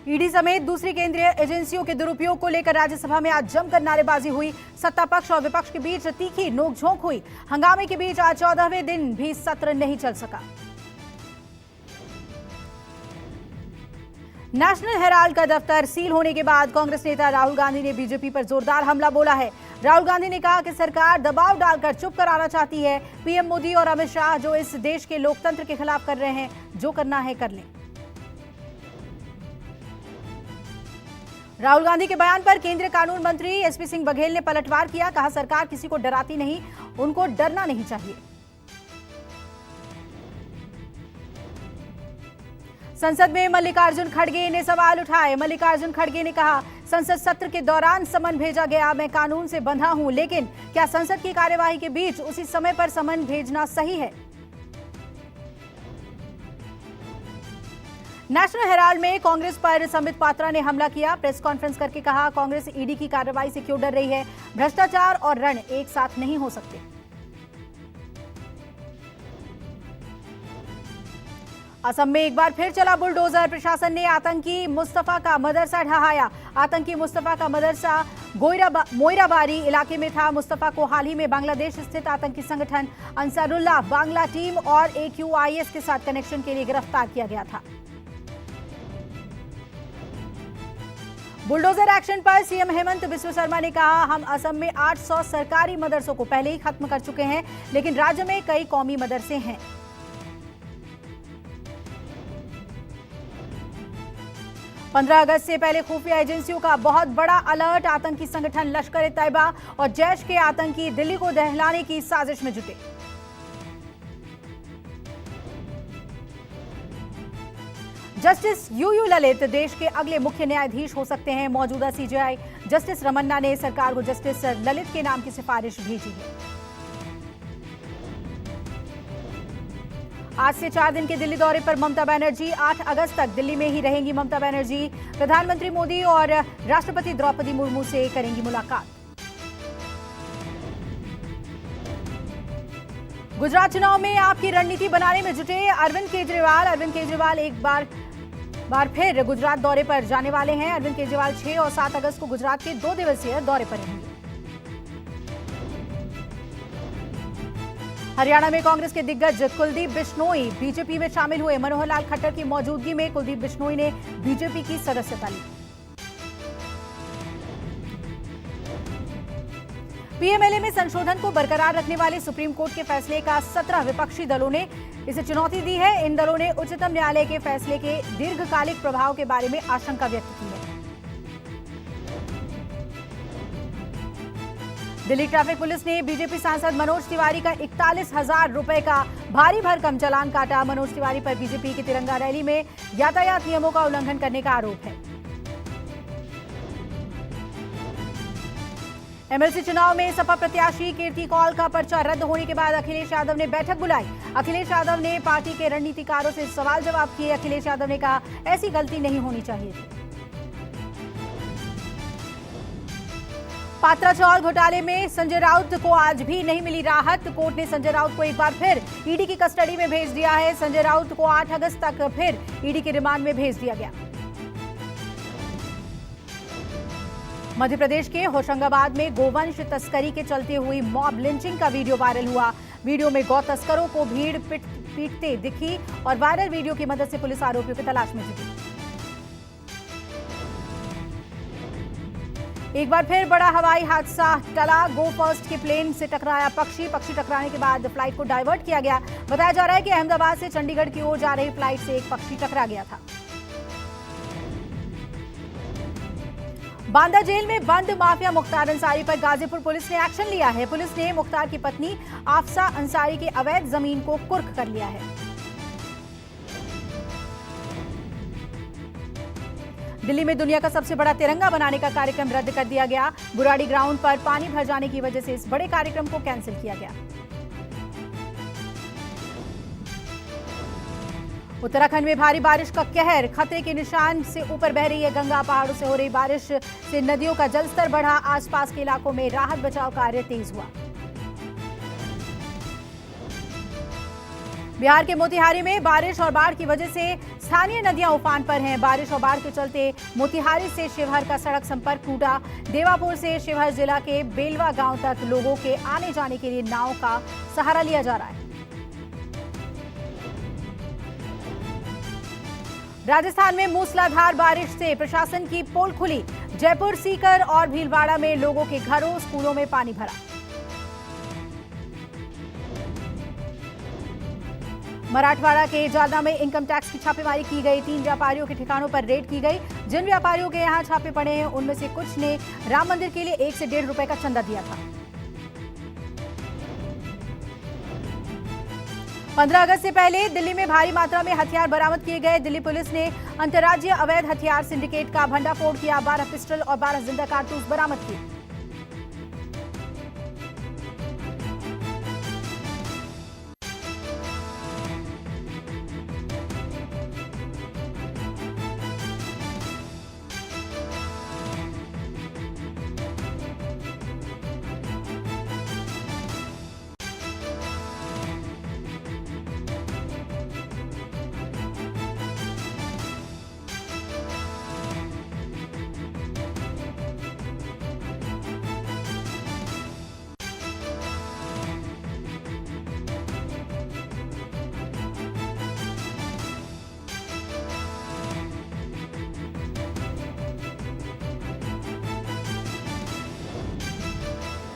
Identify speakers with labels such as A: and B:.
A: ED समेत दूसरी केंद्रीय एजेंसियों के दुरुपयोग को लेकर राज्यसभा में आज जमकर नारेबाजी हुई। सत्ता पक्ष और विपक्ष के बीच तीखी नोकझोंक हुई। हंगामे के बीच आज 14वें दिन भी सत्र नहीं चल सका। नेशनल हेराल्ड का दफ्तर सील होने के बाद कांग्रेस नेता राहुल गांधी ने बीजेपी पर जोरदार हमला बोला है। राहुल गांधी ने कहा कि सरकार दबाव डालकर चुप कराना चाहती है। पीएम मोदी और अमित शाह जो इस देश के लोकतंत्र के खिलाफ कर रहे हैं, जो करना है कर लें। राहुल गांधी के बयान पर केंद्रीय कानून मंत्री एसपी सिंह बघेल ने पलटवार किया। कहा सरकार किसी को डराती नहीं, उनको डरना नहीं चाहिए। संसद में मल्लिकार्जुन खड़गे ने सवाल उठाए। मल्लिकार्जुन खड़गे ने कहा संसद सत्र के दौरान समन भेजा गया, मैं कानून से बंधा हूं, लेकिन क्या संसद की कार्यवाही के बीच उसी समय पर समन भेजना सही है? नेशनल हेराल्ड में कांग्रेस पर संबित पात्रा ने हमला किया। प्रेस कॉन्फ्रेंस करके कहा कांग्रेस ईडी की कार्रवाई से क्यों डर रही है? भ्रष्टाचार और रण एक साथ नहीं हो सकते। असम में एक बार फिर चला बुलडोजर। प्रशासन ने आतंकी मुस्तफा का मदरसा ढहाया। आतंकी मुस्तफा का मदरसा मोइराबारी इलाके में था। मुस्तफा को हाल ही में बांग्लादेश स्थित आतंकी संगठन अंसारुल्लाह बांग्ला टीम और AQIS के साथ कनेक्शन के लिए गिरफ्तार किया गया था। बुलडोजर एक्शन पर सीएम हेमंत बिस्व शर्मा ने कहा हम असम में 800 सरकारी मदरसों को पहले ही खत्म कर चुके हैं, लेकिन राज्य में कई कौमी मदरसे हैं। पंद्रह अगस्त से पहले खुफिया एजेंसियों का बहुत बड़ा अलर्ट। आतंकी संगठन लश्कर-ए-तैयबा और जैश के आतंकी दिल्ली को दहलाने की साजिश में जुटे। जस्टिस यूयू ललित देश के अगले मुख्य न्यायाधीश हो सकते हैं। मौजूदा CJI जस्टिस रमन्ना ने सरकार को जस्टिस ललित के नाम की सिफारिश भेजी है। आज से 4 दिन के दिल्ली दौरे पर ममता बनर्जी। 8 अगस्त तक दिल्ली में ही रहेंगी ममता बनर्जी। प्रधानमंत्री मोदी और राष्ट्रपति द्रौपदी मुर्मू से करेंगी मुलाकात। गुजरात चुनाव में आपकी रणनीति बनाने में जुटे अरविंद केजरीवाल। अरविंद केजरीवाल एक बार फिर गुजरात दौरे पर जाने वाले हैं। अरविंद केजरीवाल 6 और 7 अगस्त को गुजरात के 2 दिवसीय दौरे पर रहेंगे। हरियाणा में कांग्रेस के दिग्गज कुलदीप बिश्नोई बीजेपी में शामिल हुए। मनोहर लाल खट्टर की मौजूदगी में कुलदीप बिश्नोई ने बीजेपी की सदस्यता ली। पीएमएलए में संशोधन को बरकरार रखने वाले सुप्रीम कोर्ट के फैसले का 17 विपक्षी दलों ने इसे चुनौती दी है। इन दलों ने उच्चतम न्यायालय के फैसले के दीर्घकालिक प्रभाव के बारे में आशंका व्यक्त की है। दिल्ली ट्रैफिक पुलिस ने बीजेपी सांसद मनोज तिवारी का 41,000 रुपए का भारी भरकम चालान काटा। मनोज तिवारी पर बीजेपी की तिरंगा रैली में यातायात नियमों का उल्लंघन करने का आरोप है। एमएलसी चुनाव में सपा प्रत्याशी कीर्ति कौल का पर्चा रद्द होने के बाद अखिलेश यादव ने बैठक बुलाई। अखिलेश यादव ने पार्टी के रणनीतिकारों से सवाल जवाब किए। अखिलेश यादव ने कहा ऐसी गलती नहीं होनी चाहिए थी। पात्रा चौल घोटाले में संजय राउत को आज भी नहीं मिली राहत। कोर्ट ने संजय राउत को एक बार फिर ईडी की कस्टडी में भेज दिया है। संजय राउत को 8 अगस्त तक फिर ईडी के रिमांड में भेज दिया गया। मध्य प्रदेश के होशंगाबाद में गोवंश तस्करी के चलते हुई मॉब लिंचिंग का वीडियो वायरल हुआ। वीडियो में गौ तस्करों को भीड़ पीटते दिखी और वायरल वीडियो की मदद से पुलिस आरोपियों की तलाश में जुटी। एक बार फिर बड़ा हवाई हादसा टला। गो फर्स्ट के प्लेन से टकराया पक्षी टकराने के बाद फ्लाइट को डाइवर्ट किया गया। बताया जा रहा है कि अहमदाबाद से चंडीगढ़ की ओर जा रही फ्लाइट से एक पक्षी टकरा गया था। बांदा जेल में बंद माफिया मुख्तार अंसारी पर गाजीपुर पुलिस ने एक्शन लिया है। पुलिस ने मुख्तार की पत्नी आफसा अंसारी की अवैध जमीन को कुर्क कर लिया है। दिल्ली में दुनिया का सबसे बड़ा तिरंगा बनाने का कार्यक्रम रद्द कर दिया गया। बुराड़ी ग्राउंड पर पानी भर जाने की वजह से इस बड़े कार्यक्रम को कैंसिल किया गया। उत्तराखंड में भारी बारिश का कहर। खतरे के निशान से ऊपर बह रही है गंगा। पहाड़ों से हो रही बारिश से नदियों का जलस्तर बढ़ा। आसपास के इलाकों में राहत बचाव कार्य तेज हुआ। बिहार के मोतिहारी में बारिश और बाढ़ की वजह से स्थानीय नदियां उफान पर हैं। बारिश और बाढ़ के चलते मोतिहारी से शिवहर का सड़क संपर्क टूटा। देवापुर से शिवहर जिला के बेलवा गांव तक लोगों के आने जाने के लिए नाव का सहारा लिया जा रहा है। राजस्थान में मूसलाधार बारिश से प्रशासन की पोल खुली। जयपुर, सीकर और भीलवाड़ा में लोगों के घरों, स्कूलों में पानी भरा। मराठवाड़ा के जालना में इनकम टैक्स की छापेमारी की गई। 3 व्यापारियों के ठिकानों पर रेड की गई। जिन व्यापारियों के यहां छापे पड़े हैं उनमें से कुछ ने राम मंदिर के लिए 1 से 1.5 रुपए का चंदा दिया था। 15 अगस्त से पहले दिल्ली में भारी मात्रा में हथियार बरामद किए गए। दिल्ली पुलिस ने अंतर्राज्यीय अवैध हथियार सिंडिकेट का भंडाफोड़ किया। 12 पिस्टल और 12 जिंदा कारतूस बरामद किए।